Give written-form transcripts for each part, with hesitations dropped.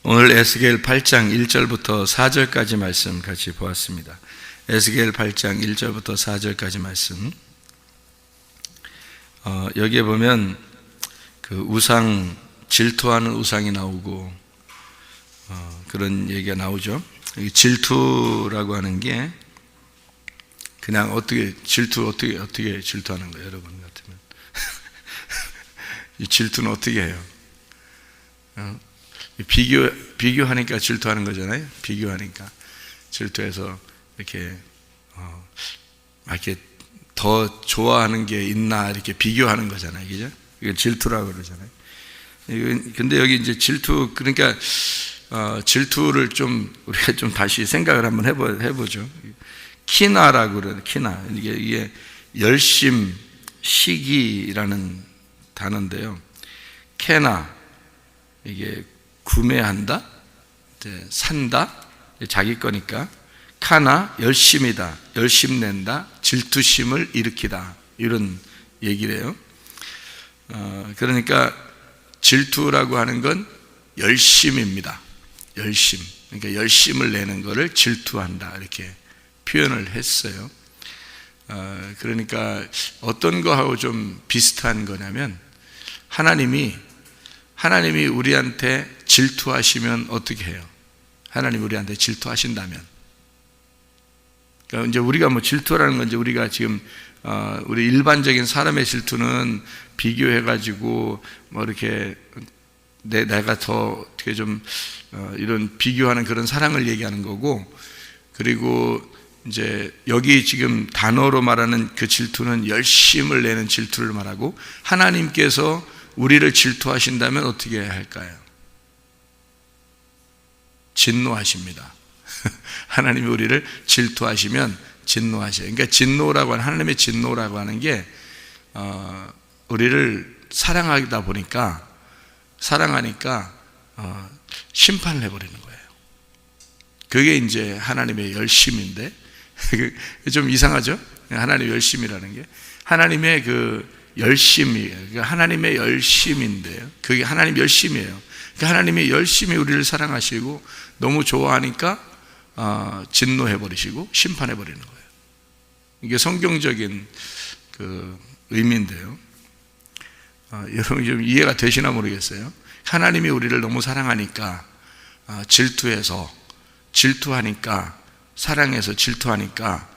오늘 에스겔 8장 1절부터 4절까지 말씀 같이 보았습니다. 에스겔 8장 1절부터 4절까지 말씀. 여기에 보면 그 우상, 질투하는 우상이 나오고 그런 얘기가 나오죠. 질투라고 하는 게 그냥 어떻게 질투하는 거예요, 여러분 같으면. 이 질투는 어떻게 해요? 비교하니까 질투하는 거잖아요. 비교하니까 질투해서 이렇게 더 좋아하는 게 있나 이렇게 비교하는 거잖아요, 그죠? 이걸 질투라고 그러잖아요. 근데 여기 이제 질투, 그러니까 질투를 좀 우리가 좀 다시 생각을 한번 해보죠. 키나라고 그래요. 키나, 이게 열심, 시기라는 단어인데요. 케나, 이게 구매한다, 산다, 자기 거니까. 카나, 열심이다, 열심낸다, 질투심을 일으키다, 이런 얘기래요. 그러니까 질투라고 하는 건 열심입니다. 열심, 그러니까 열심을 내는 것을 질투한다, 이렇게 표현을 했어요. 그러니까 어떤 거하고 좀 비슷한 거냐면 하나님이 우리한테 질투하시면 어떻게 해요? 하나님이 우리한테 질투하신다면, 그러니까 이제 우리가 뭐 질투라는 건 이제 우리가 지금 우리 일반적인 사람의 질투는 비교해가지고 뭐 이렇게 내가 더 어떻게 좀 이런 비교하는 그런 사랑을 얘기하는 거고, 그리고 이제 여기 지금 단어로 말하는 그 질투는 열심을 내는 질투를 말하고, 하나님께서 우리를 질투하신다면 어떻게 해야 할까요? 진노하십니다. 하나님이 우리를 질투하시면 진노하셔요. 그러니까 진노라고 하는, 하나님의 진노라고 하는 게 우리를 사랑하다 보니까, 사랑하니까 심판을 해버리는 거예요. 그게 이제 하나님의 열심인데 좀 이상하죠? 하나님의 열심이라는 게 하나님의 그 열심이에요. 그러니까 하나님의 열심인데요, 그게 하나님 열심이에요. 그러니까 하나님이 열심히 우리를 사랑하시고 너무 좋아하니까 진노해버리시고 심판해버리는 거예요. 이게 성경적인 그 의미인데요. 여러분 좀 이해가 되시나 모르겠어요. 하나님이 우리를 너무 사랑하니까 질투하니까, 사랑해서 질투하니까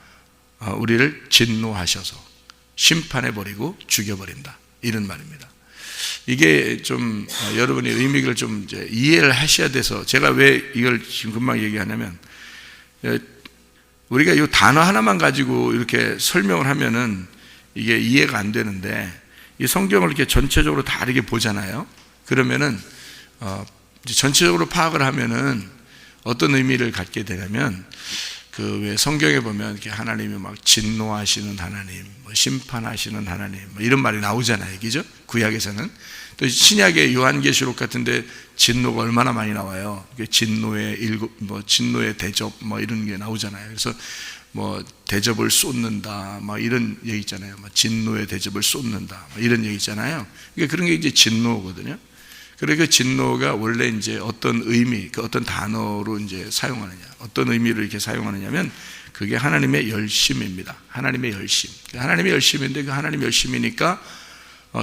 우리를 진노하셔서 심판해버리고 죽여버린다, 이런 말입니다. 이게 좀 여러분이 의미를 좀 이제 이해를 하셔야 돼서 제가 왜 이걸 지금 금방 얘기하냐면, 우리가 이 단어 하나만 가지고 이렇게 설명을 하면은 이게 이해가 안 되는데, 이 성경을 이렇게 전체적으로 다 이렇게 보잖아요. 그러면은 전체적으로 파악을 하면은 어떤 의미를 갖게 되냐면, 그 왜 성경에 보면 이렇게 하나님이 막 진노하시는 하나님, 뭐 심판하시는 하나님, 뭐 이런 말이 나오잖아요, 그죠? 구약에서는. 또 신약의 요한계시록 같은데 진노가 얼마나 많이 나와요. 진노의 대접, 뭐 이런 게 나오잖아요. 그래서 뭐 대접을 쏟는다, 막 이런 얘기 있잖아요. 막 진노의 대접을 쏟는다, 막 이런 얘기 있잖아요. 그러니까 그런 게 이제 진노거든요. 그러니까 그 진노가 원래 이제 어떤 의미, 그 어떤 단어로 이제 사용하느냐, 어떤 의미를 이렇게 사용하느냐면 그게 하나님의 열심입니다. 하나님의 열심. 하나님의 열심인데 그 하나님의 열심이니까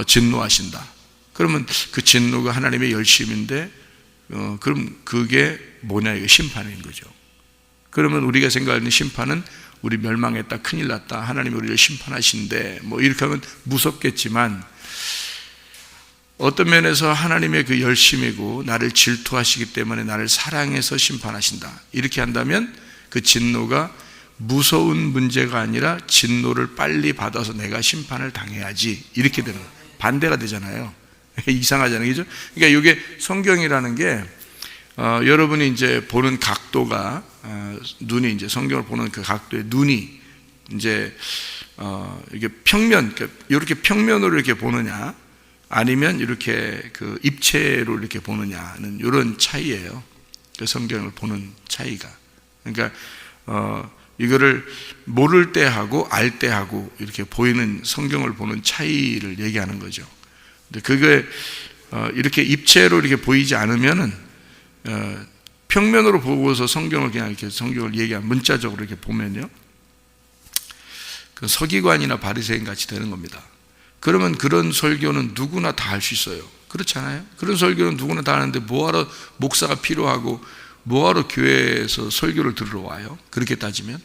진노하신다. 그러면 그 진노가 하나님의 열심인데 그럼 그게 뭐냐, 이거 심판인 거죠. 그러면 우리가 생각하는 심판은 우리 멸망했다, 큰일 났다, 하나님이 우리를 심판하신대, 뭐 이렇게 하면 무섭겠지만, 어떤 면에서 하나님의 그 열심이고 나를 질투하시기 때문에 나를 사랑해서 심판하신다, 이렇게 한다면 그 진노가 무서운 문제가 아니라 진노를 빨리 받아서 내가 심판을 당해야지, 이렇게 되는 거예요. 반대가 되잖아요. 이상하잖아요, 그죠? 그러니까 이게 성경이라는 게 여러분이 이제 보는 각도가 눈이 이제 성경을 보는 그 각도의 눈이 이제 이게 평면, 이렇게 평면으로 이렇게 보느냐, 아니면 이렇게 그 입체로 이렇게 보느냐는 이런 차이예요. 그 성경을 보는 차이가. 그러니까 이거를 모를 때 하고 알 때 하고 이렇게 보이는 성경을 보는 차이를 얘기하는 거죠. 근데 그게 이렇게 입체로 이렇게 보이지 않으면은 평면으로 보고서 성경을 그냥 이렇게 성경을 얘기한 문자적으로 이렇게 보면요, 그 서기관이나 바리새인 같이 되는 겁니다. 그러면 그런 설교는 누구나 다 할 수 있어요. 그렇잖아요. 그런 설교는 누구나 다 하는데 뭐하러 목사가 필요하고 뭐하러 교회에서 설교를 들으러 와요? 그렇게 따지면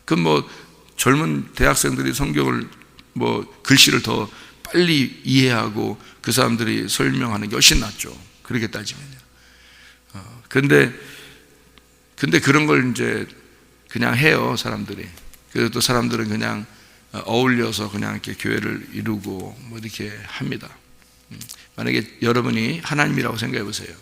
그럼 뭐 젊은 대학생들이 성경을 뭐 글씨를 더 빨리 이해하고 그 사람들이 설명하는 게 훨씬 낫죠. 그렇게 따지면요. 근데 그런 걸 이제 그냥 해요, 사람들이. 그래서 또 사람들은 그냥 어울려서 그냥 이렇게 교회를 이루고 뭐 이렇게 합니다. 만약에 여러분이 하나님이라고 생각해 보세요.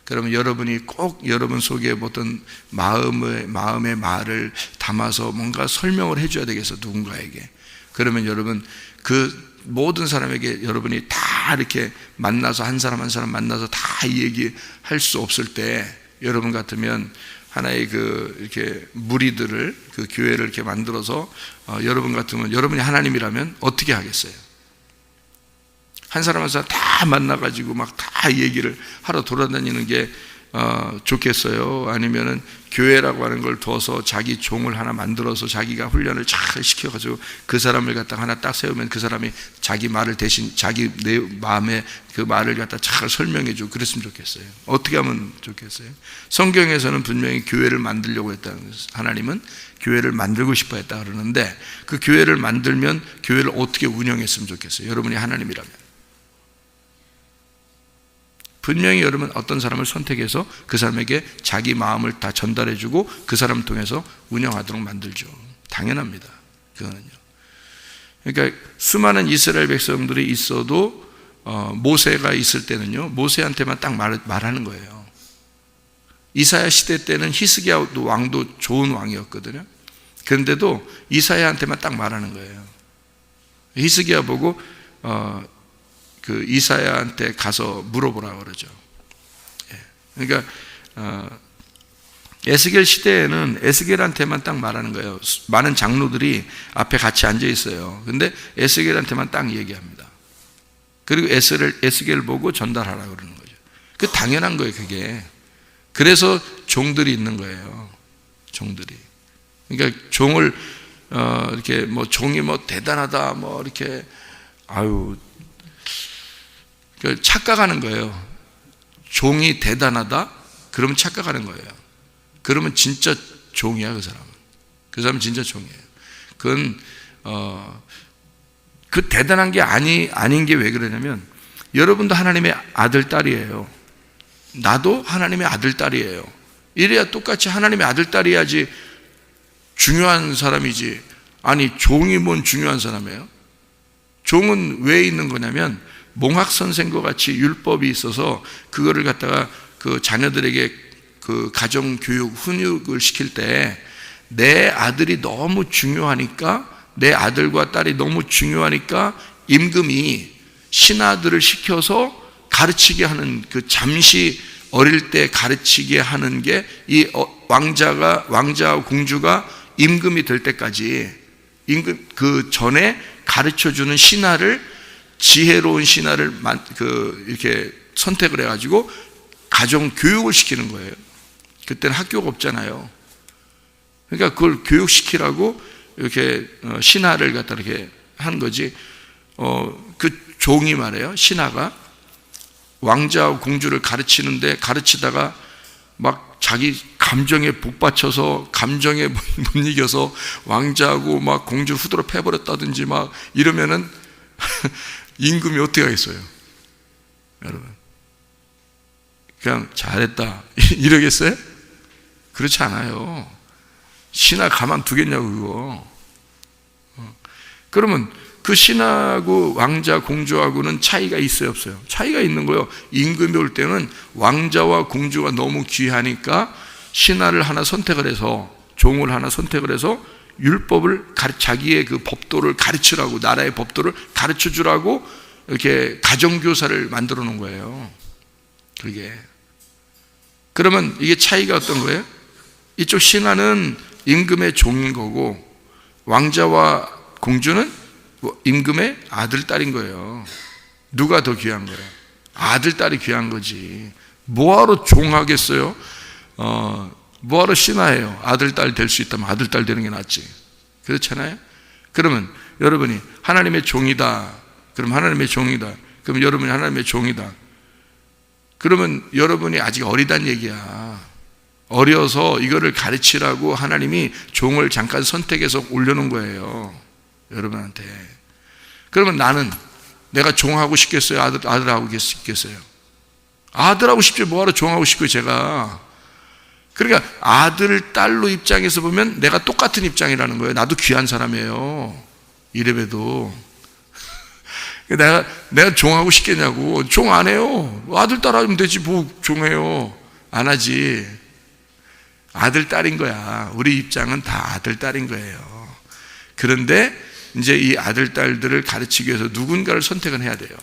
그러면 여러분이 꼭 여러분 속에 어떤 마음의 말을 담아서 뭔가 설명을 해줘야 되겠어, 누군가에게. 그러면 여러분 그 모든 사람에게 여러분이 다 이렇게 만나서 한 사람 한 사람 만나서 다 얘기할 수 없을 때, 여러분 같으면 하나의 그 이렇게 무리들을, 그 교회를 이렇게 만들어서 여러분 같으면, 여러분이 하나님이라면 어떻게 하겠어요? 한 사람 한 사람 다 만나가지고 막 다 얘기를 하러 돌아다니는 게 좋겠어요? 아니면은 교회라고 하는 걸 둬서 자기 종을 하나 만들어서 자기가 훈련을 잘 시켜가지고 그 사람을 갖다 하나 딱 세우면 그 사람이 자기 말을 대신 자기 내 마음의 그 말을 갖다 잘 설명해주고 그랬으면 좋겠어요? 어떻게 하면 좋겠어요? 성경에서는 분명히 교회를 만들려고 했다는 거예요. 하나님은 교회를 만들고 싶어 했다 그러는데, 그 교회를 만들면 교회를 어떻게 운영했으면 좋겠어요? 여러분이 하나님이라면 분명히 여러분 어떤 사람을 선택해서 그 사람에게 자기 마음을 다 전달해주고 그 사람을 통해서 운영하도록 만들죠. 당연합니다. 그거는요. 그러니까 수많은 이스라엘 백성들이 있어도 모세가 있을 때는요, 모세한테만 딱 말하는 거예요. 이사야 시대 때는 히스기야 왕도 좋은 왕이었거든요. 그런데도 이사야한테만 딱 말하는 거예요. 히스기야 보고 그 이사야한테 가서 물어보라 그러죠. 그러니까 에스겔 시대에는 에스겔한테만 딱 말하는 거예요. 많은 장로들이 앞에 같이 앉아 있어요. 근데 에스겔한테만 딱 얘기합니다. 그리고 에스겔 보고 전달하라 그러는 거죠. 그 당연한 거예요, 그게. 그래서 종들이 있는 거예요. 종들이. 그러니까 종을 이렇게 뭐 종이 뭐 대단하다 뭐 이렇게 착각하는 거예요. 종이 대단하다? 그러면 착각하는 거예요. 그러면 진짜 종이야, 그 사람은. 그 사람은 진짜 종이에요. 그건 그 대단한 게 아닌 게 왜 그러냐면, 여러분도 하나님의 아들, 딸이에요. 나도 하나님의 아들, 딸이에요. 이래야 똑같이 하나님의 아들, 딸이야지 중요한 사람이지. 아니, 종이 뭔 중요한 사람이에요? 종은 왜 있는 거냐면, 몽학 선생과 같이 율법이 있어서 그거를 갖다가 그 자녀들에게 그 가정 교육, 훈육을 시킬 때 내 아들이 너무 중요하니까, 내 아들과 딸이 너무 중요하니까 임금이 신하들을 시켜서 가르치게 하는, 그 잠시 어릴 때 가르치게 하는 게 이 왕자와 공주가 임금이 될 때까지, 임금 그 전에 가르쳐 주는 신하를, 지혜로운 신하를 이렇게 선택을 해가지고 가정 교육을 시키는 거예요. 그때는 학교가 없잖아요. 그러니까 그걸 교육시키라고 이렇게 신하를 갖다 이렇게 한 거지. 그 종이 말이에요. 신하가 왕자와 공주를 가르치다가 막 자기 감정에 복받쳐서 감정에 못 이겨서 왕자하고 막 공주를 후드로 패버렸다든지 막 이러면은 임금이 어떻게 하겠어요? 여러분, 그냥 잘했다 이러겠어요? 그렇지 않아요. 신하 가만두겠냐고 그거. 그러면 그 신하고 왕자 공주하고는 차이가 있어요, 없어요? 차이가 있는 거예요. 임금이 올 때는 왕자와 공주가 너무 귀하니까 신하를 하나 선택을 해서, 종을 하나 선택을 해서 율법을 자기의 그 법도를 가르치라고, 나라의 법도를 가르쳐 주라고 이렇게 가정교사를 만들어 놓은 거예요. 그게. 그러면 이게 차이가 어떤 거예요? 이쪽 신하는 임금의 종인 거고, 왕자와 공주는 임금의 아들, 딸인 거예요. 누가 더 귀한 거예요? 아들, 딸이 귀한 거지. 뭐하러 종하겠어요? 뭐하러 신하예요? 아들, 딸 될 수 있다면 아들, 딸 되는 게 낫지. 그렇잖아요? 그러면 여러분이 하나님의 종이다. 그럼 하나님의 종이다. 그럼 여러분이 하나님의 종이다. 그러면 여러분이 아직 어리단 얘기야. 어려서 이거를 가르치라고 하나님이 종을 잠깐 선택해서 올려놓은 거예요. 여러분한테. 그러면 내가 종하고 싶겠어요? 아들하고 싶겠어요? 아들하고 싶지 뭐하러 종하고 싶고요, 제가. 그러니까 아들, 딸로 입장에서 보면 내가 똑같은 입장이라는 거예요. 나도 귀한 사람이에요. 이래봬도. 내가 종하고 싶겠냐고. 종 안 해요. 아들, 딸 하면 되지, 뭐 종해요. 안 하지. 아들, 딸인 거야. 우리 입장은 다 아들, 딸인 거예요. 그런데 이제 이 아들, 딸들을 가르치기 위해서 누군가를 선택을 해야 돼요.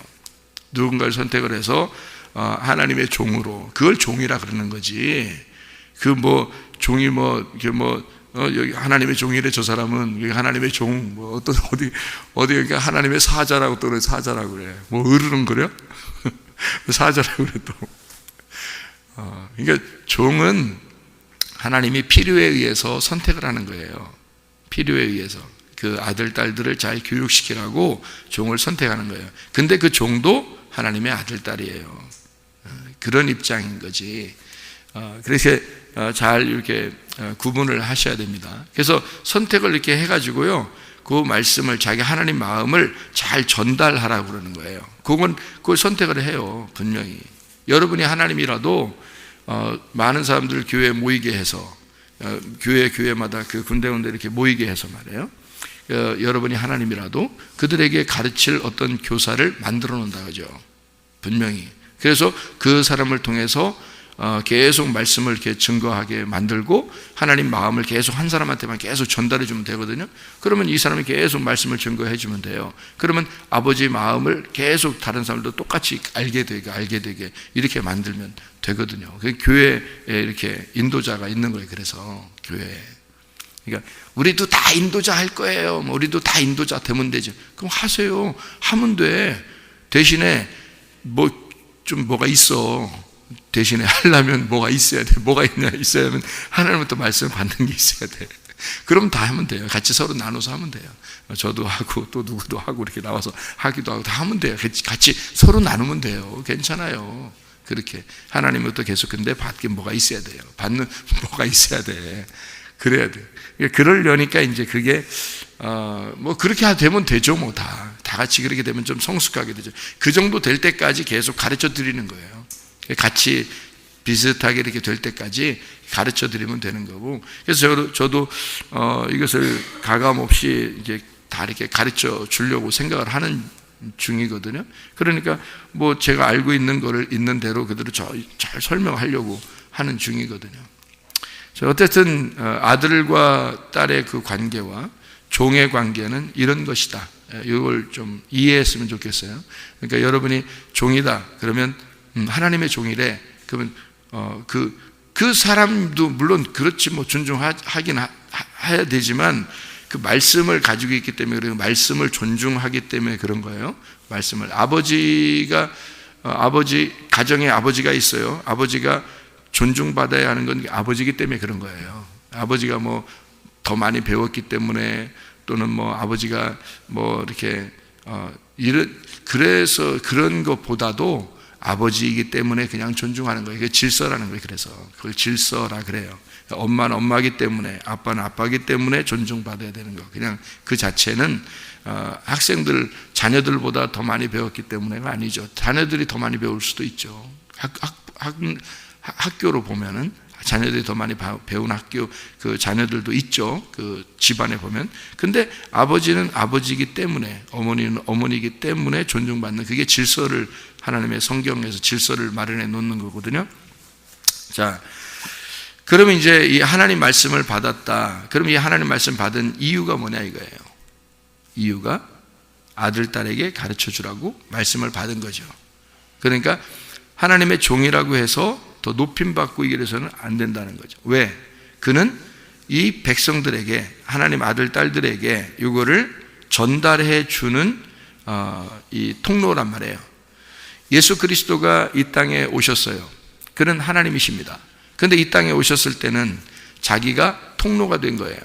누군가를 선택을 해서 하나님의 종으로, 그걸 종이라 그러는 거지. 종이 여기 하나님의 종이래, 저 사람은. 여기 하나님의 종, 어디 여기 하나님의 사자라고 또 그래, 사자라고 그래. 으르렁거려? 사자라고 그래, 또. 그러니까 종은 하나님이 필요에 의해서 선택을 하는 거예요. 필요에 의해서. 그 아들, 딸들을 잘 교육시키라고 종을 선택하는 거예요. 근데 그 종도 하나님의 아들, 딸이에요. 그런 입장인 거지. 그래서 잘 이렇게 구분을 하셔야 됩니다. 그래서 선택을 이렇게 해가지고요, 그 말씀을, 자기 하나님 마음을 잘 전달하라고 그러는 거예요. 그걸 선택을 해요, 분명히. 여러분이 하나님이라도 많은 사람들 교회에 모이게 해서, 교회마다 그 군데군데 이렇게 모이게 해서 말이에요, 여러분이 하나님이라도 그들에게 가르칠 어떤 교사를 만들어 놓는다 그죠, 분명히. 그래서 그 사람을 통해서 계속 말씀을 이렇게 증거하게 만들고 하나님 마음을 계속 한 사람한테만 계속 전달해 주면 되거든요. 그러면 이 사람이 계속 말씀을 증거해 주면 돼요. 그러면 아버지 마음을 계속 다른 사람도 똑같이 알게 되게 이렇게 만들면 되거든요. 교회에 이렇게 인도자가 있는 거예요. 그래서 교회에. 그러니까 우리도 다 인도자 할 거예요. 우리도 다 인도자 되면 되죠. 그럼 하세요. 하면 돼. 대신에 뭐가 있어. 대신에 하려면 뭐가 있어야 돼. 뭐가 있어야면 하나님부터 말씀을 받는 게 있어야 돼. 그럼 다 하면 돼요. 같이 서로 나눠서 하면 돼요. 저도 하고 또 누구도 하고 이렇게 나와서 하기도 하고 다 하면 돼요. 같이 서로 나누면 돼요. 괜찮아요. 그렇게 하나님부터 계속. 근데 받긴 뭐가 있어야 돼요. 받는 뭐가 있어야 돼. 그래야 돼. 그러려니까 이제 그게 그렇게 되면 되죠. 다 같이 그렇게 되면 좀 성숙하게 되죠. 그 정도 될 때까지 계속 가르쳐 드리는 거예요. 같이 비슷하게 이렇게 될 때까지 가르쳐 드리면 되는 거고. 그래서 저도 이것을 가감 없이 이제 다 이렇게 가르쳐 주려고 생각을 하는 중이거든요. 그러니까 제가 알고 있는 거를 있는 대로 그대로 잘 설명하려고 하는 중이거든요. 어쨌든 아들과 딸의 그 관계와 종의 관계는 이런 것이다. 이걸 좀 이해했으면 좋겠어요. 그러니까 여러분이 종이다 그러면 하나님의 종이래. 그러면 그 사람도 물론 그렇지, 존중하긴 해야 되지만 그 말씀을 가지고 있기 때문에, 그리고 말씀을 존중하기 때문에 그런 거예요. 말씀을. 가정에 아버지가 있어요. 아버지가 존중받아야 하는 건 아버지이기 때문에 그런 거예요. 아버지가 더 많이 배웠기 때문에, 또는 아버지가 이렇게 그래서 그런 것보다도 아버지이기 때문에 그냥 존중하는 거예요. 이게 질서라는 거예요. 그래서 그걸 질서라 그래요. 엄마는 엄마이기 때문에, 아빠는 아빠이기 때문에 존중받아야 되는 거. 그냥 그 자체는 자녀들보다 더 많이 배웠기 때문에가 아니죠. 자녀들이 더 많이 배울 수도 있죠. 학교로 보면은 자녀들이 더 많이 배운 학교, 그 자녀들도 있죠. 그 집안에 보면. 근데 아버지는 아버지이기 때문에, 어머니는 어머니이기 때문에 존중받는, 그게 질서를, 하나님의 성경에서 질서를 마련해 놓는 거거든요. 자, 그러면 이제 이 하나님 말씀을 받았다. 그럼 이 하나님 말씀 받은 이유가 뭐냐 이거예요. 이유가 아들, 딸에게 가르쳐 주라고 말씀을 받은 거죠. 그러니까 하나님의 종이라고 해서 더 높임받고 이래서는 안 된다는 거죠. 왜? 그는 이 백성들에게, 하나님 아들, 딸들에게 이거를 전달해 주는 이 통로란 말이에요. 예수 그리스도가 이 땅에 오셨어요. 그는 하나님이십니다. 그런데 이 땅에 오셨을 때는 자기가 통로가 된 거예요.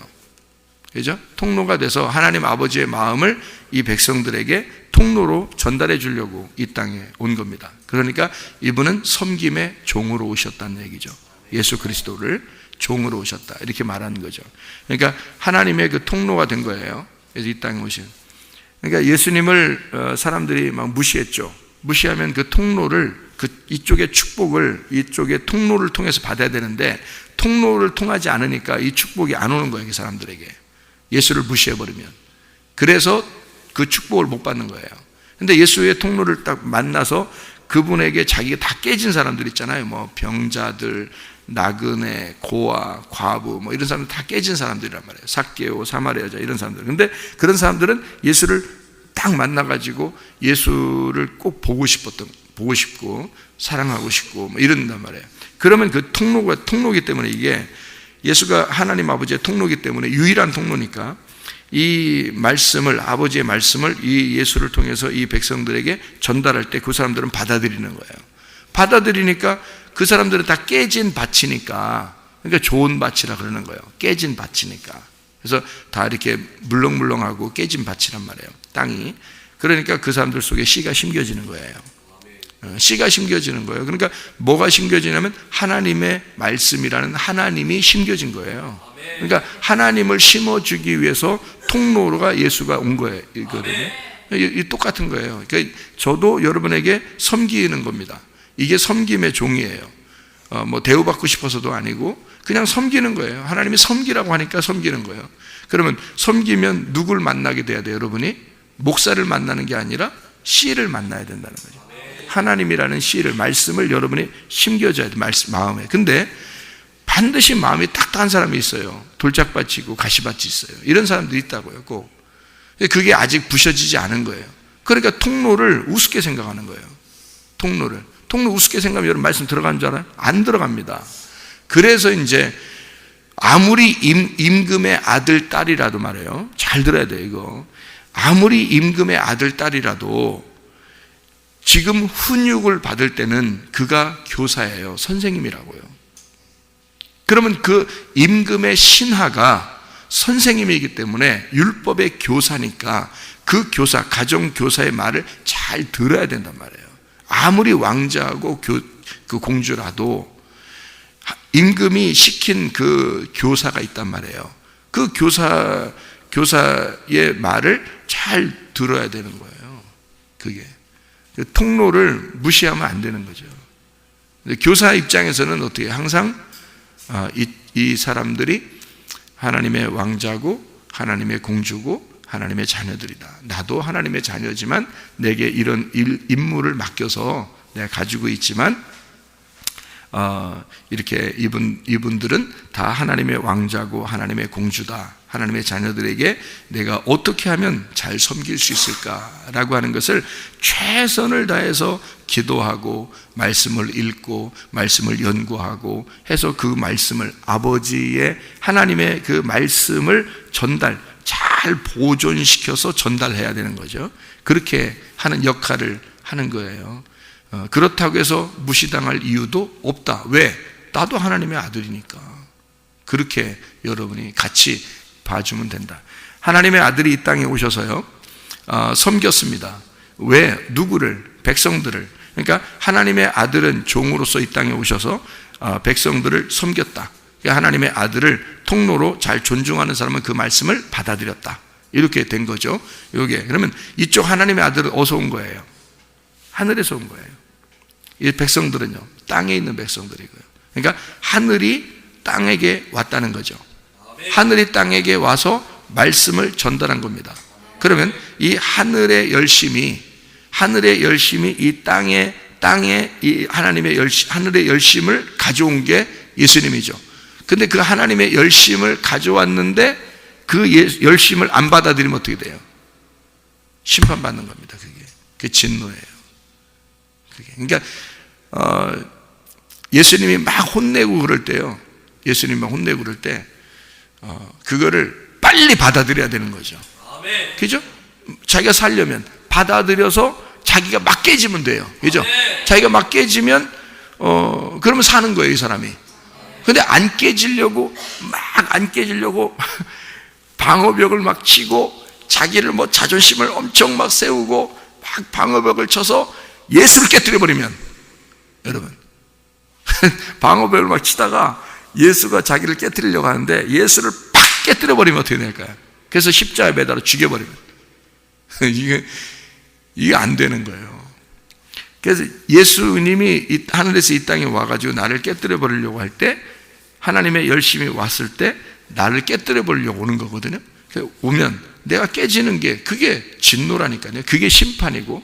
그죠? 통로가 돼서 하나님 아버지의 마음을 이 백성들에게 통로로 전달해 주려고 이 땅에 온 겁니다. 그러니까 이분은 섬김의 종으로 오셨다는 얘기죠. 예수 그리스도를 종으로 오셨다, 이렇게 말하는 거죠. 그러니까 하나님의 그 통로가 된 거예요. 그래서 이 땅에 오신. 그러니까 예수님을 사람들이 막 무시했죠. 무시하면 그 통로를, 이쪽의 축복을 이쪽의 통로를 통해서 받아야 되는데 통로를 통하지 않으니까 이 축복이 안 오는 거예요, 그 사람들에게. 예수를 무시해버리면. 그래서 그 축복을 못 받는 거예요. 근데 예수의 통로를 딱 만나서 그분에게 자기가 다 깨진 사람들 있잖아요. 뭐 병자들, 나그네, 고아, 과부, 뭐 이런 사람들 다 깨진 사람들이란 말이에요. 삭개오, 사마리아 여자, 이런 사람들. 근데 그런 사람들은 예수를 딱 만나가지고 예수를 꼭 보고 싶고 사랑하고 싶고 뭐 이런단 말이에요. 그러면 그 통로기 때문에, 이게 예수가 하나님 아버지의 통로기 때문에 유일한 통로니까 이 말씀을, 아버지의 말씀을 이 예수를 통해서 이 백성들에게 전달할 때 그 사람들은 받아들이는 거예요. 받아들이니까 그 사람들은 다 깨진 밭이니까, 그러니까 좋은 밭이라 그러는 거예요. 깨진 밭이니까. 그래서 다 이렇게 물렁물렁하고 깨진 밭이란 말이에요, 땅이. 그러니까 그 사람들 속에 씨가 심겨지는 거예요. 씨가 심겨지는 거예요. 그러니까 뭐가 심겨지냐면 하나님의 말씀이라는 하나님이 심겨진 거예요. 그러니까 하나님을 심어주기 위해서 통로가 예수가 온 거예요. 이 똑같은 거예요. 그러니까 저도 여러분에게 섬기는 겁니다. 이게 섬김의 종이에요. 뭐 대우받고 싶어서도 아니고 그냥 섬기는 거예요. 하나님이 섬기라고 하니까 섬기는 거예요. 그러면 섬기면 누굴 만나게 돼야 돼요, 여러분이? 목사를 만나는 게 아니라 씨를 만나야 된다는 거죠. 하나님이라는 씨를, 말씀을 여러분이 심겨줘야 돼, 마음에. 근데 반드시 마음이 딱딱한 사람이 있어요. 돌짝밭이 있고 가시밭이 있어요. 이런 사람들이 있다고요, 꼭. 그게 아직 부셔지지 않은 거예요. 그러니까 통로를 우습게 생각하는 거예요. 통로 우습게 생각하면 여러분 말씀 들어가는 줄 알아요? 안 들어갑니다. 그래서 이제 아무리 임금의 아들, 딸이라도 말이에요. 잘 들어야 돼요, 이거. 아무리 임금의 아들, 딸이라도 지금 훈육을 받을 때는 그가 교사예요. 선생님이라고요. 그러면 그 임금의 신하가 선생님이기 때문에 율법의 교사니까 그 교사, 가정교사의 말을 잘 들어야 된단 말이에요. 아무리 왕자하고 그 공주라도 임금이 시킨 그 교사가 있단 말이에요. 그 교사의 말을 잘 들어야 되는 거예요. 그게. 통로를 무시하면 안 되는 거죠. 교사 입장에서는 어떻게 항상 이 사람들이 하나님의 왕자고 하나님의 공주고 하나님의 자녀들이다. 나도 하나님의 자녀지만 내게 이런 임무를 맡겨서 내가 가지고 있지만 이렇게 이분들은 다 하나님의 왕자고 하나님의 공주다. 하나님의 자녀들에게 내가 어떻게 하면 잘 섬길 수 있을까라고 하는 것을 최선을 다해서 기도하고 말씀을 읽고 말씀을 연구하고 해서 그 말씀을, 아버지의 하나님의 그 말씀을 잘 보존시켜서 전달해야 되는 거죠. 그렇게 하는 역할을 하는 거예요. 그렇다고 해서 무시당할 이유도 없다. 왜? 나도 하나님의 아들이니까. 그렇게 여러분이 같이 봐주면 된다. 하나님의 아들이 이 땅에 오셔서요, 섬겼습니다. 왜? 누구를? 백성들을. 그러니까 하나님의 아들은 종으로서 이 땅에 오셔서 백성들을 섬겼다. 하나님의 아들을 통로로 잘 존중하는 사람은 그 말씀을 받아들였다. 이렇게 된 거죠. 이게. 그러면 이쪽 하나님의 아들은 어디서 온 거예요? 하늘에서 온 거예요. 이 백성들은요, 땅에 있는 백성들이고요. 그러니까 하늘이 땅에게 왔다는 거죠. 하늘이 땅에게 와서 말씀을 전달한 겁니다. 그러면 이 하늘의 열심이 이 땅에 이 하나님의 하늘의 열심을 가져온 게 예수님이죠. 근데 그 하나님의 열심을 가져왔는데 그 열심을 안 받아들이면 어떻게 돼요? 심판받는 겁니다. 그게 진노예요. 그러니까 예수님이 막 혼내고 그럴 때요. 예수님이 막 혼내고 그럴 때 그거를 빨리 받아들여야 되는 거죠. 그죠? 자기가 살려면 받아들여서 자기가 막 깨지면 돼요. 그죠? 자기가 막 깨지면 그러면 사는 거예요, 이 사람이. 근데 안 깨지려고 방어벽을 막 치고 자기를 자존심을 엄청 막 세우고 막 방어벽을 쳐서 예수를 깨뜨려 버리면, 여러분 방어벽을 막 치다가 예수가 자기를 깨뜨리려고 하는데 예수를 팍 깨뜨려 버리면 어떻게 될까요? 그래서 십자가에 매달아 죽여버리면 이게 안 되는 거예요. 그래서 예수님이 하늘에서 이 땅에 와가지고 나를 깨뜨려 버리려고 할 때, 하나님의 열심이 왔을 때 나를 깨뜨려 버리려고 오는 거거든요. 오면 내가 깨지는 게 그게 진노라니까요. 그게 심판이고.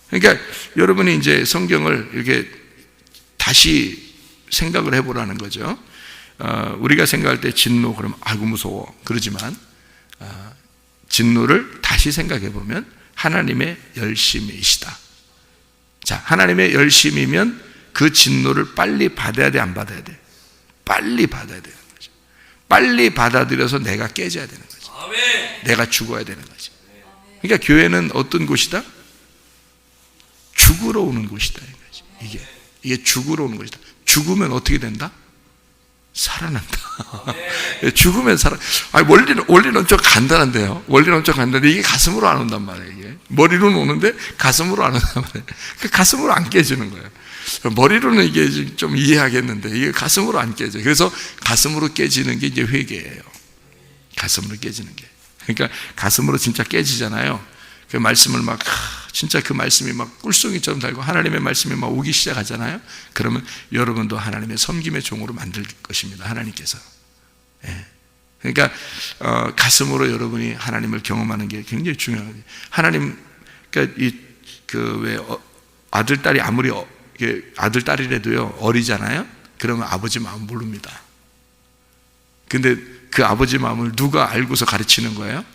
그러니까 여러분이 이제 성경을 이렇게 다시 생각을 해보라는 거죠. 우리가 생각할 때 진노 그러면 아이고 무서워 그러지만, 진노를 다시 생각해 보면 하나님의 열심이시다. 자, 하나님의 열심이면 그 진노를 빨리 받아야 돼, 안 받아야 돼? 빨리 받아야 되는 거죠. 빨리 받아들여서 내가 깨져야 되는 거죠. 내가 죽어야 되는 거죠. 그러니까 교회는 어떤 곳이다? 죽으러 오는 곳이다. 이게 죽으러 오는 것이다. 죽으면 어떻게 된다? 살아난다. 죽으면 원리는 엄청 간단한데요. 원리는 엄청 간단한데 이게 가슴으로 안 온단 말이에요. 이게 머리로는 오는데 가슴으로 안 온단 말이에요. 가슴으로 안 깨지는 거예요. 머리로는 이게 좀 이해하겠는데 이게 가슴으로 안 깨져요. 그래서 가슴으로 깨지는 게 이제 회개예요. 가슴으로 깨지는 게. 그러니까 가슴으로 진짜 깨지잖아요. 그 말씀을 진짜 그 말씀이 꿀송이처럼 달고 하나님의 말씀이 오기 시작하잖아요. 그러면 여러분도 하나님의 섬김의 종으로 만들 것입니다. 하나님께서. 그러니까 가슴으로 여러분이 하나님을 경험하는 게 굉장히 중요하거든요. 하나님, 그러니까 왜 아들 딸이 아무리 아들 딸이라도요 어리잖아요. 그러면 아버지 마음 모릅니다. 근데 그 아버지 마음을 누가 알고서 가르치는 거예요?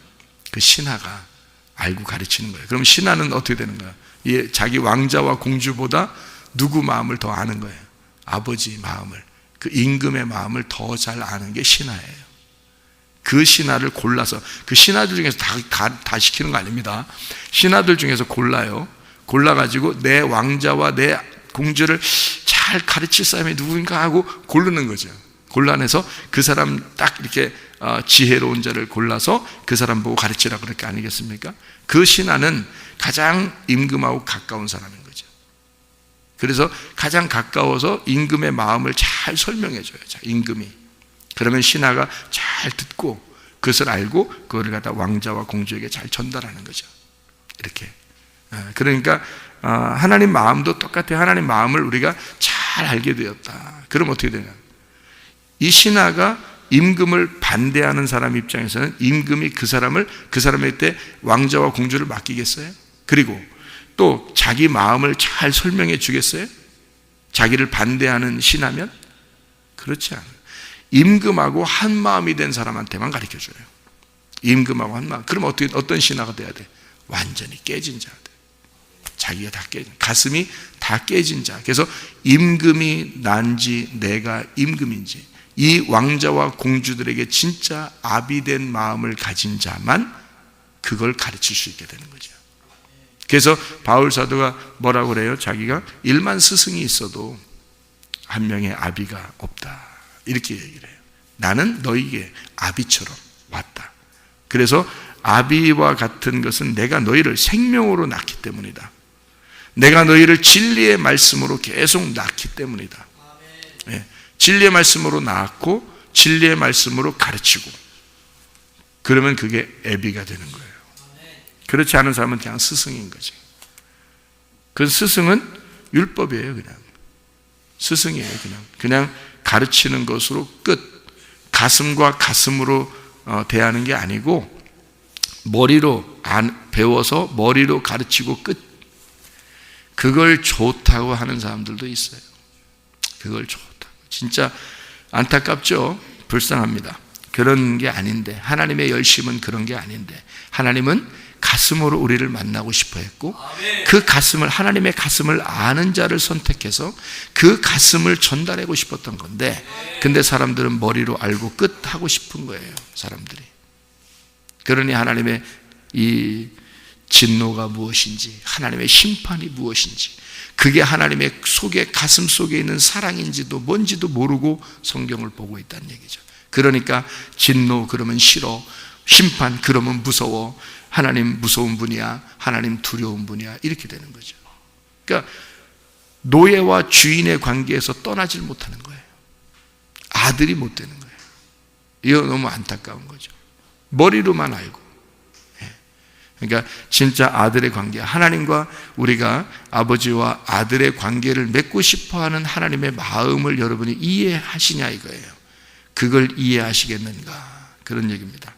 그 신하가 알고 가르치는 거예요. 그럼 신하는 어떻게 되는 거예요? 자기 왕자와 공주보다 누구 마음을 더 아는 거예요? 아버지 마음을, 그 임금의 마음을 더 잘 아는 게 신하예요. 그 신하를 골라서, 그 신하들 중에서 다 시키는 거 아닙니다. 신하들 중에서 골라가지고 내 왕자와 내 공주를 잘 가르칠 사람이 누구인가 하고 고르는 거죠. 골라내서 그 사람 딱 이렇게 지혜로운 자를 골라서 그 사람 보고 가르치라 그럴 게 아니겠습니까? 그 신하는 가장 임금하고 가까운 사람인 거죠. 그래서 가장 가까워서 임금의 마음을 잘 설명해 줘요. 임금이. 그러면 신하가 잘 듣고 그것을 알고 그거를 갖다 왕자와 공주에게 잘 전달하는 거죠. 이렇게. 그러니까 하나님 마음도 똑같아요. 하나님 마음을 우리가 잘 알게 되었다. 그럼 어떻게 되냐? 이 신하가 임금을 반대하는 사람 입장에서는 임금이 그 사람에게 왕자와 공주를 맡기겠어요? 그리고 또 자기 마음을 잘 설명해 주겠어요? 자기를 반대하는 신하면? 그렇지 않아요. 임금하고 한 마음이 된 사람한테만 가르쳐 줘요. 임금하고 한 마음. 그럼 어떤 신하가 돼야 돼? 완전히 깨진 자가 돼. 자기가 다 깨진, 가슴이 다 깨진 자. 그래서 임금이 난지 내가 임금인지, 이 왕자와 공주들에게 진짜 아비된 마음을 가진 자만 그걸 가르칠 수 있게 되는 거죠. 그래서 바울 사도가 뭐라고 그래요? 자기가 1만 스승이 있어도 한 명의 아비가 없다, 이렇게 얘기를 해요. 나는 너희에게 아비처럼 왔다. 그래서 아비와 같은 것은 내가 너희를 생명으로 낳기 때문이다. 내가 너희를 진리의 말씀으로 계속 낳기 때문이다. 진리의 말씀으로 낳았고 진리의 말씀으로 가르치고, 그러면 그게 애비가 되는 거예요. 그렇지 않은 사람은 그냥 스승인 거지. 그 스승은 율법이에요. 그냥 스승이에요. 그냥 가르치는 것으로 끝. 가슴과 가슴으로 대하는 게 아니고 머리로 배워서 머리로 가르치고 끝. 그걸 좋다고 하는 사람들도 있어요. 그걸 좋다고. 진짜 안타깝죠? 불쌍합니다. 그런 게 아닌데, 하나님의 열심은 그런 게 아닌데, 하나님은 가슴으로 우리를 만나고 싶어 했고, 그 가슴을, 하나님의 가슴을 아는 자를 선택해서 그 가슴을 전달하고 싶었던 건데, 근데 사람들은 머리로 알고 끝 하고 싶은 거예요. 사람들이. 그러니 하나님의 이 진노가 무엇인지, 하나님의 심판이 무엇인지, 그게 하나님의 속에, 가슴 속에 있는 사랑인지도 뭔지도 모르고 성경을 보고 있다는 얘기죠. 그러니까 진노 그러면 싫어, 심판 그러면 무서워, 하나님 무서운 분이야, 하나님 두려운 분이야, 이렇게 되는 거죠. 그러니까 노예와 주인의 관계에서 떠나질 못하는 거예요. 아들이 못 되는 거예요. 이거 너무 안타까운 거죠. 머리로만 알고. 그러니까 진짜 아들의 관계, 하나님과 우리가 아버지와 아들의 관계를 맺고 싶어하는 하나님의 마음을 여러분이 이해하시냐 이거예요. 그걸 이해하시겠는가, 그런 얘기입니다.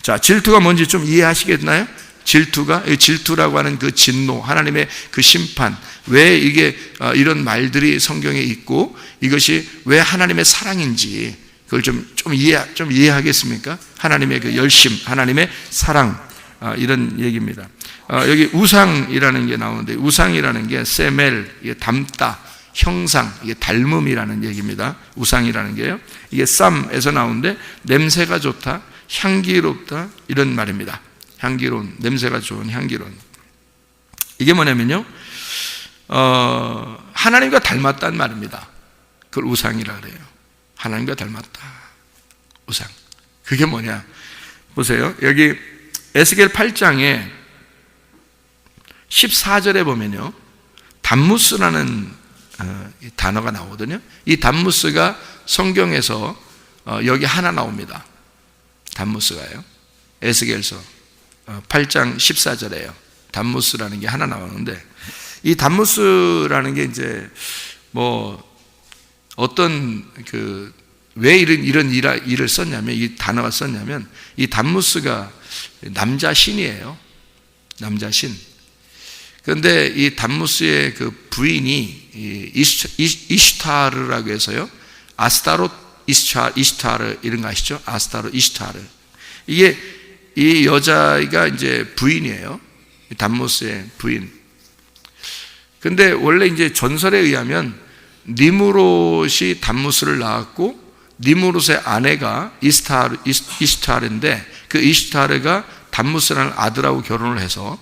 자, 질투가 뭔지 좀 이해하시겠나요? 질투라고 하는 그 진노, 하나님의 그 심판, 왜 이게 이런 말들이 성경에 있고 이것이 왜 하나님의 사랑인지 그걸 좀 이해하겠습니까? 하나님의 그 열심, 하나님의 사랑, 이런 얘기입니다. 여기 우상이라는 게 나오는데, 우상이라는 게 세멜, 이게 닮다, 형상, 이게 닮음이라는 얘기입니다. 우상이라는 게요. 이게 쌈에서 나오는데 냄새가 좋다, 향기롭다, 이런 말입니다. 향기로운, 냄새가 좋은 향기로운. 이게 뭐냐면요, 하나님과 닮았다는 말입니다. 그걸 우상이라 그래요. 하나님과 닮았다, 우상. 그게 뭐냐? 보세요. 여기 에스겔 8장에 14절에 보면요, 담무스라는 단어가 나오거든요. 이 담무스가 성경에서 여기 하나 나옵니다. 담무스가요. 에스겔서 8장 14절에요. 담무스라는 게 하나 나오는데, 이 담무스라는 게 이제 뭐 어떤 왜 이런 일을 썼냐면, 이 단어가 썼냐면, 이 담무스가 남자 신이에요. 남자 신. 그런데 이 담무스의 그 부인이 이슈타르라고 해서요, 아스타롯 이슈타르 이런 거 아시죠? 아스타롯 이슈타르. 이게 이 여자가 이제 부인이에요. 담무스의 부인. 근데 원래 이제 전설에 의하면 니무롯이 담무스를 낳았고, 니무롯의 아내가 이슈타르인데, 그 이슈타르가 담무스라는 아들하고 결혼을 해서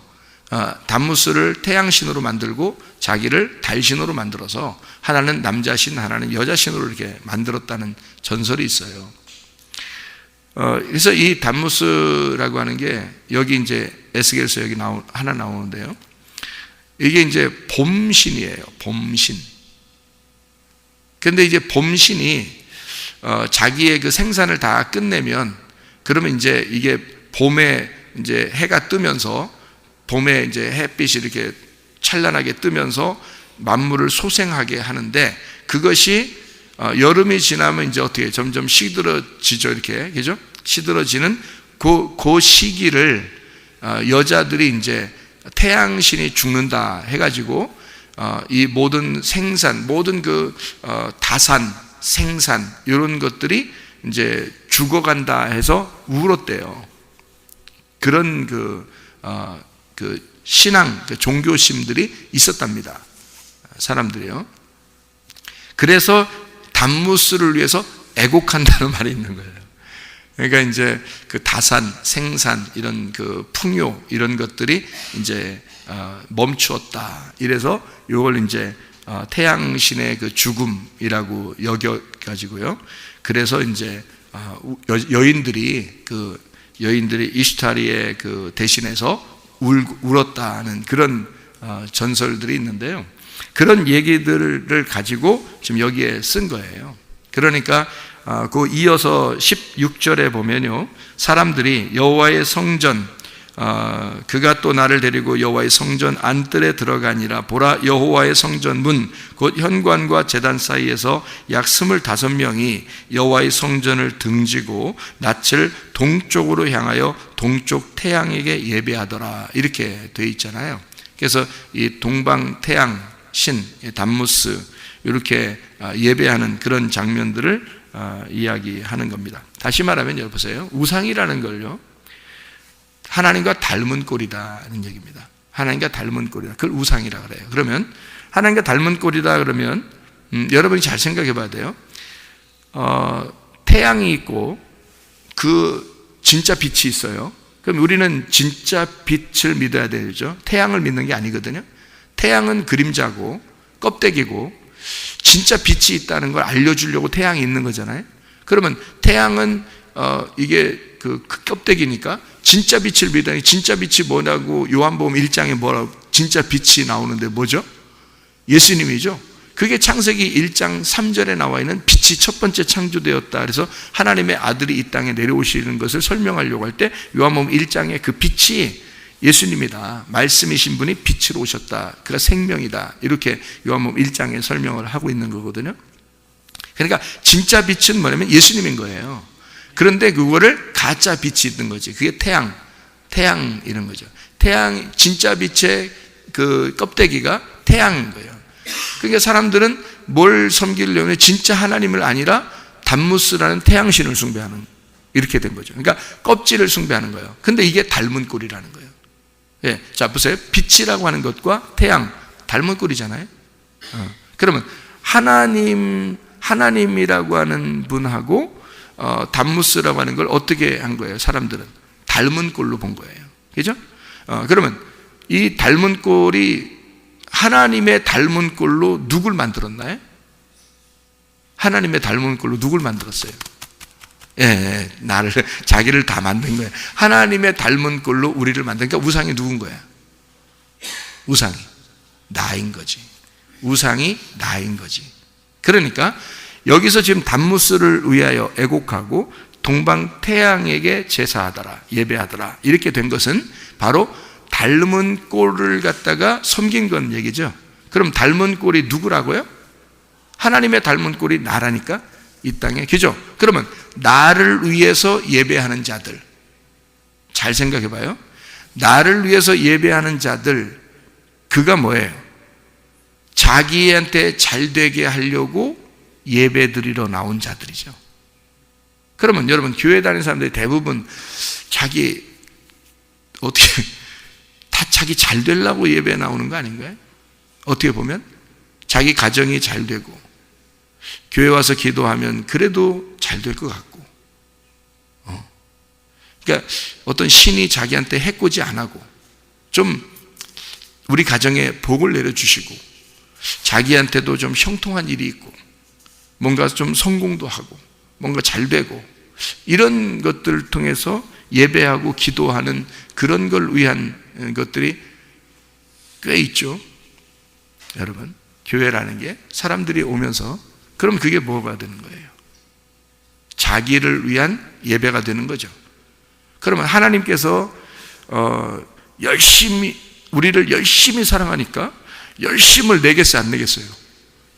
담무스를 태양신으로 만들고 자기를 달신으로 만들어서 하나는 남자신, 하나는 여자신으로 이렇게 만들었다는 전설이 있어요. 그래서 이 담무스라고 하는 게 여기 이제 에스겔서 여기 하나 나오는데요, 이게 이제 봄신이에요. 봄신. 근데 이제 봄신이 자기의 그 생산을 다 끝내면, 그러면 이제 이게 봄에 이제 해가 뜨면서, 봄에 이제 햇빛이 이렇게 찬란하게 뜨면서 만물을 소생하게 하는데, 그것이 여름이 지나면 이제 어떻게 점점 시들어지죠, 이렇게, 그죠? 시들어지는 그 시기를 여자들이 이제 태양신이 죽는다 해가지고 이 모든 생산, 모든 그 다산, 생산 이런 것들이 이제 죽어간다 해서 울었대요. 그런 그 신앙, 그 종교심들이 있었답니다. 사람들이요. 그래서 담무스를 위해서 애곡한다는 말이 있는 거예요. 그러니까 이제 그 다산, 생산, 이런 그 풍요, 이런 것들이 이제 멈추었다. 이래서 이걸 이제 태양신의 그 죽음이라고 여겨가지고요. 그래서 이제 여인들이 이슈타리의 그 대신해서 울었다는 그런 전설들이 있는데요. 그런 얘기들을 가지고 지금 여기에 쓴 거예요. 그러니까 그 이어서 16절에 보면요, 사람들이 여호와의 성전, 그가 또 나를 데리고 여호와의 성전 안뜰에 들어가니라. 보라, 여호와의 성전 문 곧 현관과 제단 사이에서 약 25명이 여호와의 성전을 등지고 낯을 동쪽으로 향하여 동쪽 태양에게 예배하더라. 이렇게 되어 있잖아요. 그래서 이 동방 태양 신 담무스 이렇게 예배하는 그런 장면들을 이야기하는 겁니다. 다시 말하면 여러분 보세요. 우상이라는 걸요, 하나님과 닮은 꼴이다는 얘기입니다. 하나님과 닮은 꼴이다. 그걸 우상이라 그래요. 그러면 하나님과 닮은 꼴이다 그러면 여러분이 잘 생각해 봐야 돼요. 태양이 있고 그 진짜 빛이 있어요. 그럼 우리는 진짜 빛을 믿어야 되죠. 태양을 믿는 게 아니거든요. 태양은 그림자고 껍데기고, 진짜 빛이 있다는 걸 알려주려고 태양이 있는 거잖아요. 그러면 태양은 이게 그 껍데기니까 진짜 빛을 믿어야, 진짜 빛이 뭐냐고 요한복음 1장에 뭐라고 진짜 빛이 나오는데 뭐죠? 예수님이죠. 그게 창세기 1장 3절에 나와 있는 빛이 첫 번째 창조되었다. 그래서 하나님의 아들이 이 땅에 내려오시는 것을 설명하려고 할 때 요한복음 1장에 그 빛이 예수님이다. 말씀이신 분이 빛으로 오셨다. 그가 생명이다. 이렇게 요한복음 1장에 설명을 하고 있는 거거든요. 그러니까 진짜 빛은 뭐냐면 예수님인 거예요. 그런데 그거를 가짜 빛이 있는 거지. 그게 태양 이런 거죠. 태양, 진짜 빛의 그 껍데기가 태양인 거예요. 그러니까 사람들은 뭘 섬기려면 진짜 하나님을 아니라 담무스라는 태양신을 숭배하는, 이렇게 된 거죠. 그러니까 껍질을 숭배하는 거예요. 근데 이게 닮은 꼴이라는 거예요. 예, 자 보세요. 빛이라고 하는 것과 태양 닮은 꼴이잖아요. 그러면 하나님이라고 하는 분하고 담무스라고 하는 걸 어떻게 한 거예요? 사람들은 닮은 꼴로 본 거예요. 그죠? 그러면 이 닮은 꼴이 하나님의 닮은 꼴로 누굴 만들었나요? 하나님의 닮은 꼴로 누굴 만들었어요? 예, 자기를 다 만든 거예요. 하나님의 닮은 꼴로 우리를 만드니까 우상이 누군 거야? 우상이 나인 거지. 우상이 나인 거지. 그러니까 여기서 지금 담무스를 위하여 애곡하고 동방 태양에게 제사하더라, 예배하더라, 이렇게 된 것은 바로 닮은 꼴을 갖다가 섬긴 건 얘기죠. 그럼 닮은 꼴이 누구라고요? 하나님의 닮은 꼴이 나라니까, 이 땅에. 그죠? 그러면 나를 위해서 예배하는 자들, 잘 생각해 봐요. 나를 위해서 예배하는 자들, 그가 뭐예요? 자기한테 잘 되게 하려고 예배 드리러 나온 자들이죠. 그러면 여러분, 교회 다니는 사람들이 대부분 자기 어떻게 다 자기 잘 되려고 예배 나오는 거 아닌가요? 어떻게 보면 자기 가정이 잘 되고 교회 와서 기도하면 그래도 잘 될 것 같고, 그러니까 어떤 신이 자기한테 해코지 안 하고 좀 우리 가정에 복을 내려주시고 자기한테도 좀 형통한 일이 있고 뭔가 좀 성공도 하고 뭔가 잘 되고, 이런 것들을 통해서 예배하고 기도하는 그런 걸 위한 것들이 꽤 있죠. 여러분, 교회라는 게 사람들이 오면서, 그럼 그게 뭐가 되는 거예요? 자기를 위한 예배가 되는 거죠. 그러면 하나님께서 우리를 열심히 사랑하니까 열심을 내겠어요, 안 내겠어요?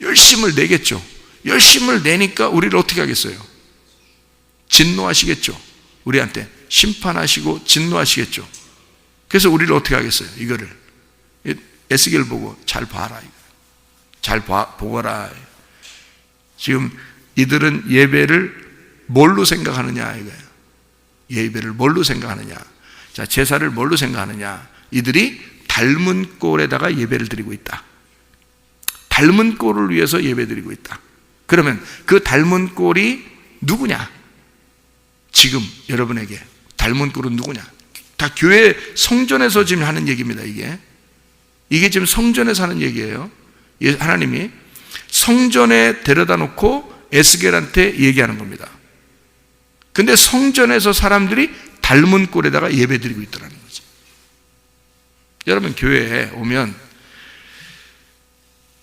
열심을 내겠죠. 열심을 내니까 우리를 어떻게 하겠어요? 진노하시겠죠. 우리한테 심판하시고 진노하시겠죠. 그래서 우리를 어떻게 하겠어요? 이거를 에스겔 보고 잘 봐라, 잘 보거라. 지금 이들은 예배를 뭘로 생각하느냐 이거예요. 예배를 뭘로 생각하느냐? 자, 제사를 뭘로 생각하느냐? 이들이 닮은 꼴에다가 예배를 드리고 있다. 닮은 꼴을 위해서 예배 드리고 있다. 그러면 그 닮은 꼴이 누구냐? 지금 여러분에게 닮은 꼴은 누구냐? 다 교회 성전에서 지금 하는 얘기입니다. 이게 지금 성전에서 하는 얘기예요. 하나님이 성전에 데려다 놓고 에스겔한테 얘기하는 겁니다. 근데 성전에서 사람들이 닮은 꼴에다가 예배 드리고 있더라는 거지. 여러분, 교회에 오면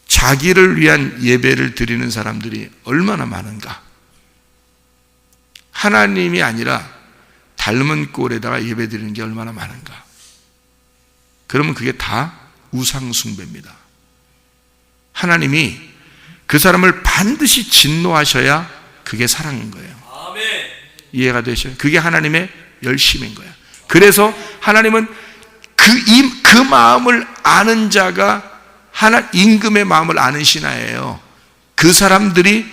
자기를 위한 예배를 드리는 사람들이 얼마나 많은가? 하나님이 아니라 닮은 꼴에다가 예배 드리는 게 얼마나 많은가? 그러면 그게 다 우상숭배입니다. 하나님이 그 사람을 반드시 진노하셔야 그게 사랑인 거예요. 이해가 되셔요? 그게 하나님의 열심인 거예요. 그래서 하나님은 그 마음을 아는 자가 임금의 마음을 아는 신하예요. 그 사람들이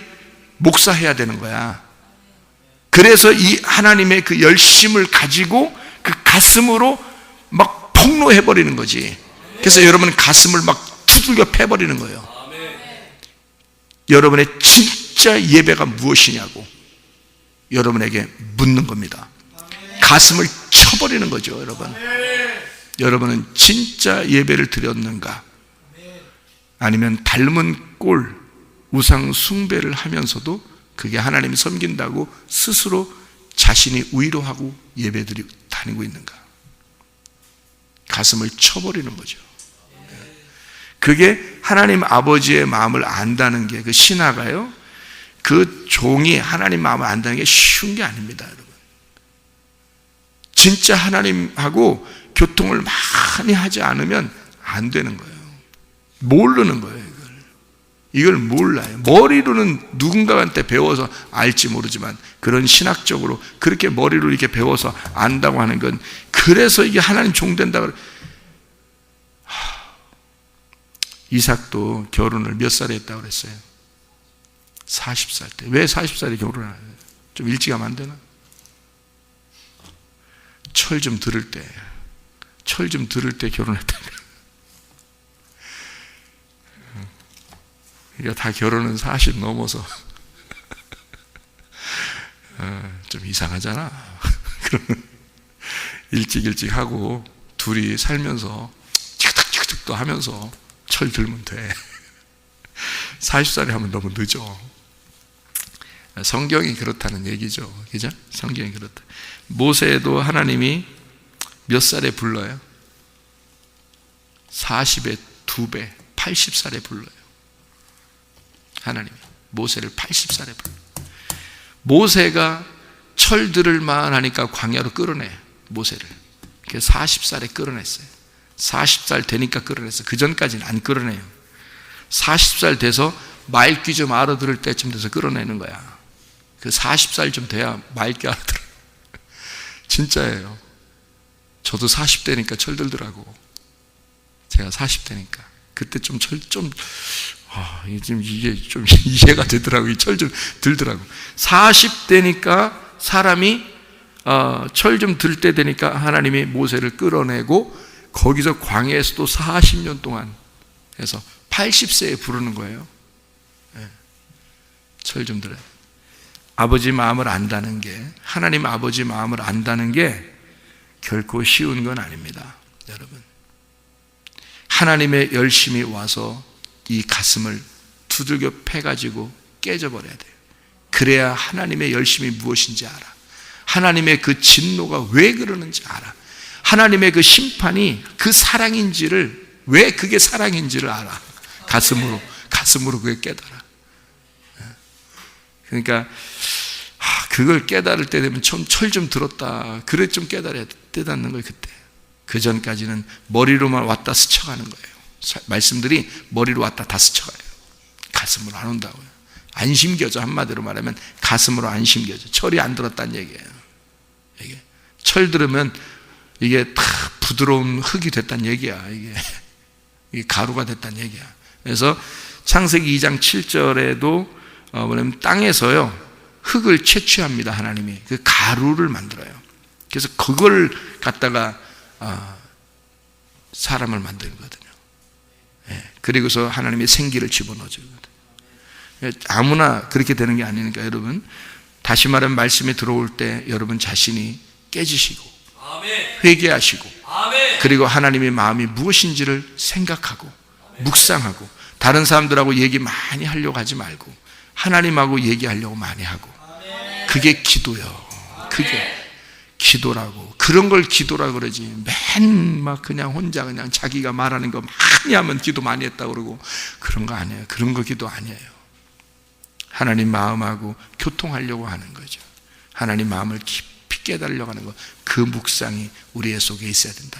목사해야 되는 거야. 그래서 이 하나님의 그 열심을 가지고 그 가슴으로 막 폭로해버리는 거지. 그래서 여러분 가슴을 막 두들겨 패버리는 거예요. 여러분의 진짜 예배가 무엇이냐고 여러분에게 묻는 겁니다. 가슴을 쳐버리는 거죠, 여러분. 여러분은 진짜 예배를 드렸는가? 아니면 닮은 꼴, 우상 숭배를 하면서도 그게 하나님을 섬긴다고 스스로 자신이 위로하고 예배드리고 다니고 있는가? 가슴을 쳐버리는 거죠. 그게 하나님 아버지의 마음을 안다는 게, 그 신하가요, 그 종이 하나님 마음을 안다는 게 쉬운 게 아닙니다, 여러분. 진짜 하나님하고 교통을 많이 하지 않으면 안 되는 거예요. 모르는 거예요, 이걸 몰라요. 머리로는 누군가한테 배워서 알지 모르지만, 그런 신학적으로 그렇게 머리로 이렇게 배워서 안다고 하는 건, 그래서 이게 하나님 종 된다고. 이삭도 결혼을 몇 살에 했다고 그랬어요? 40살 때. 왜 40살에 결혼을 해요? 좀 일찍 하면 안 되나? 철 좀 들을 때 결혼했다. 그러니까 다 결혼은 40 넘어서 좀 이상하잖아. 그러면 일찍 하고 둘이 살면서 치크닥치크닥도 하면서 철 들면 돼. 40살에 하면 너무 늦어. 성경이 그렇다는 얘기죠. 그죠? 성경이 그렇다. 모세도 하나님이 몇 살에 불러요? 40의 2배, 80살에 불러요. 하나님이 모세를 80살에 불러요. 모세가 철 들을만 하니까 광야로 끌어내, 모세를. 그래서 40살에 끌어냈어요. 40살 되니까 끌어냈어요. 그 전까지는 안 끌어내요. 40살 돼서 맑기 좀 알아들을 때쯤 돼서 끌어내는 거야. 그 40살 좀 돼야 맑게 알아들어요. 진짜예요. 저도 40대니까 철 들더라고. 제가 40대니까. 그때 좀 이게 좀 이해가 되더라고요. 철 좀 들더라고. 40대니까 사람이 철 좀 들 때 되니까 하나님이 모세를 끌어내고, 거기서 광야에서도 40년 동안 해서 80세에 부르는 거예요. 네. 철 좀 들어요. 아버지 마음을 안다는 게, 하나님 아버지 마음을 안다는 게 결코 쉬운 건 아닙니다, 여러분. 하나님의 열심이 와서 이 가슴을 두들겨 패가지고 깨져버려야 돼요. 그래야 하나님의 열심이 무엇인지 알아. 하나님의 그 진노가 왜 그러는지 알아. 하나님의 그 심판이 그 사랑인지를, 왜 그게 사랑인지를 알아. 가슴으로 그게 깨달아. 그러니까 그걸 깨달을 때 되면 철 좀 들었다, 그래 좀 깨닫는 거예요. 그때. 그 전까지는 머리로만 왔다 스쳐가는 거예요. 말씀들이 머리로 왔다 다 스쳐가요. 가슴으로 안 온다고요. 안 심겨져. 한마디로 말하면 가슴으로 안 심겨져. 철이 안 들었다는 얘기예요. 이게 철 들으면 이게 다 부드러운 흙이 됐다는 얘기야. 이게 가루가 됐다는 얘기야. 그래서 창세기 2장 7절에도 뭐냐면 땅에서요 흙을 채취합니다. 하나님이 그 가루를 만들어요. 그래서 그걸 갖다가 사람을 만드는 거거든요. 그리고서 하나님의 생기를 집어넣어주거든요. 아무나 그렇게 되는 게 아니니까 여러분, 다시 말하면 말씀에 들어올 때 여러분 자신이 깨지시고 회개하시고, 그리고 하나님의 마음이 무엇인지를 생각하고 묵상하고, 다른 사람들하고 얘기 많이 하려고 하지 말고 하나님하고 얘기하려고 많이 하고, 그게 기도요. 그게 기도라고. 그런 걸 기도라 그러지. 막 그냥 혼자 그냥 자기가 말하는 거 많이 하면 기도 많이 했다고 그러고, 그런 거 아니에요. 그런 거 기도 아니에요. 하나님 마음하고 교통하려고 하는 거죠. 하나님 마음을 깊이 깨달으려고 하는 거, 그 묵상이 우리의 속에 있어야 된다.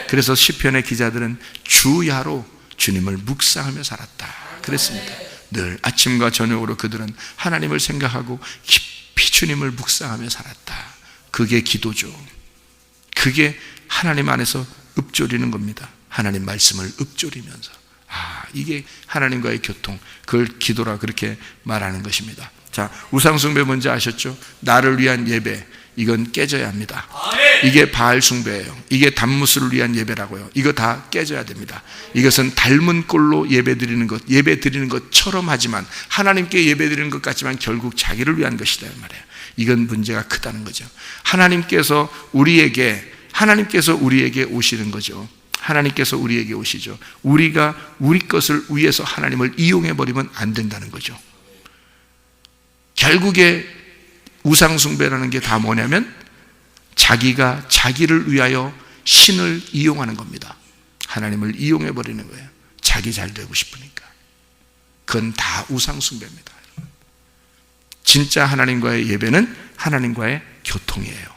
그래서 시편의 기자들은 주야로 주님을 묵상하며 살았다 그랬습니다. 늘 아침과 저녁으로 그들은 하나님을 생각하고 깊이 주님을 묵상하며 살았다. 그게 기도죠. 그게 하나님 안에서 읊조리는 겁니다. 하나님 말씀을 읊조리면서, 이게 하나님과의 교통, 그걸 기도라 그렇게 말하는 것입니다. 자, 우상숭배 뭔지 아셨죠? 나를 위한 예배, 이건 깨져야 합니다. 이게 바알 숭배예요. 이게 단무스를 위한 예배라고요. 이거 다 깨져야 됩니다. 이것은 닮은 꼴로 예배 드리는 것처럼 하지만, 하나님께 예배 드리는 것 같지만 결국 자기를 위한 것이다 말이에요. 이건 문제가 크다는 거죠. 하나님께서 우리에게 오시는 거죠. 하나님께서 우리에게 오시죠. 우리가 우리 것을 위해서 하나님을 이용해버리면 안 된다는 거죠. 결국에 우상숭배라는 게 다 뭐냐면 자기가 자기를 위하여 신을 이용하는 겁니다. 하나님을 이용해버리는 거예요. 자기 잘 되고 싶으니까. 그건 다 우상숭배입니다. 진짜 하나님과의 예배는 하나님과의 교통이에요.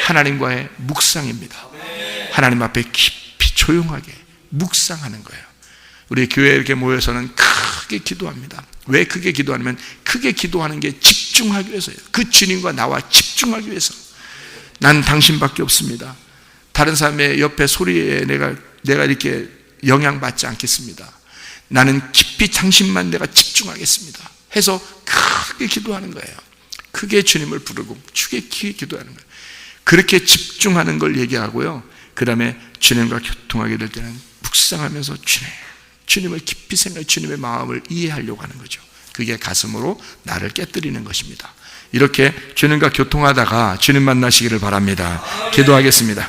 하나님과의 묵상입니다. 하나님 앞에 깊이 조용하게 묵상하는 거예요. 우리 교회에 이렇게 모여서는 크게 기도합니다. 왜 크게 기도하냐면 크게 기도하는 게 집중하기 위해서예요. 그 주님과 나와 집중하기 위해서. 난 당신밖에 없습니다. 다른 사람의 옆에 소리에 내가 이렇게 영향받지 않겠습니다. 나는 깊이 당신만 내가 집중하겠습니다 해서 크게 기도하는 거예요. 크게 주님을 부르고 크게 기도하는 거예요. 그렇게 집중하는 걸 얘기하고요. 그 다음에 주님과 교통하게 될 때는 묵상하면서 주님을 깊이 생각해 주님의 마음을 이해하려고 하는 거죠. 그게 가슴으로 나를 깨뜨리는 것입니다. 이렇게 주님과 교통하다가 주님 만나시기를 바랍니다. 기도하겠습니다.